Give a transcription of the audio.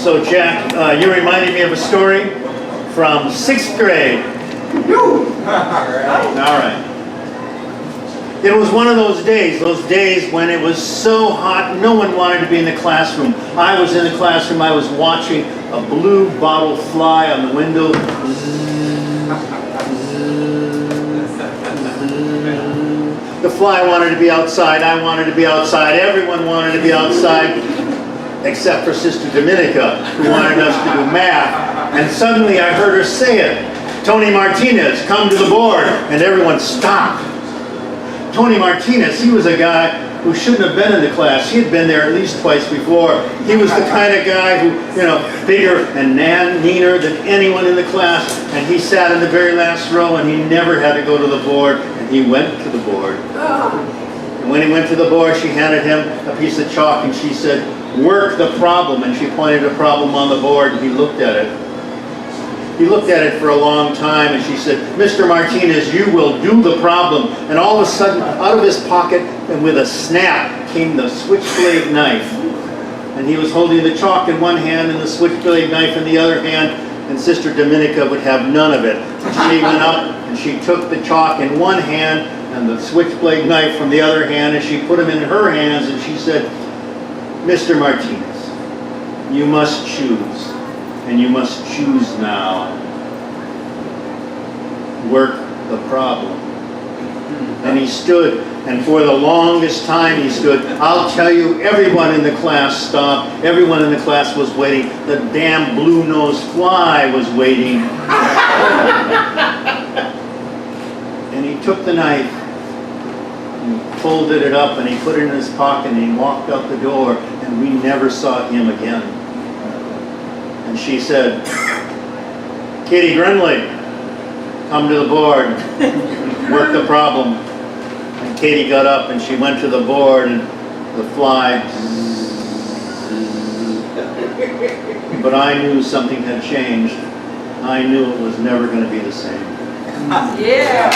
So Jack, you reminded me of a story from 6th grade. All right. It was one of those days when it was so hot, no one wanted to be in the classroom. I was in the classroom, I was watching a blue bottle fly on the window. The fly wanted to be outside, I wanted to be outside, everyone wanted to be outside, except for Sister Dominica, who wanted us to do math. And suddenly I heard her say it, "Tony Martinez, come to the board," and everyone stopped. Tony Martinez, he was a guy who shouldn't have been in the class. He had been there at least twice before. He was the kind of guy who, bigger and meaner than anyone in the class, and he sat in the very last row, and he never had to go to the board, and he went to the board. And when he went to the board, she handed him a piece of chalk, and she said, "Work the problem," and she pointed a problem on the board, and he looked at it. He looked at it for a long time, and she said, "Mr. Martinez, you will do the problem." And all of a sudden, out of his pocket, and with a snap, came the switchblade knife. And he was holding the chalk in one hand and the switchblade knife in the other hand, and Sister Dominica would have none of it. She went up, and she took the chalk in one hand and the switchblade knife from the other hand, and she put them in her hands, and she said, "Mr. Martinez, you must choose. And you must choose now. Work the problem." And he stood, and for the longest time he stood. I'll tell you, everyone in the class stopped. Everyone in the class was waiting. The damn blue-nosed fly was waiting. And he took the knife, and folded it up, and he put it in his pocket, and he walked out the door, and we never saw him again. And she said, "Kitty Grinley, come to the board, work the problem." And Katie got up and she went to the board, and the fly. But I knew something had changed. I knew it was never going to be the same. Yeah.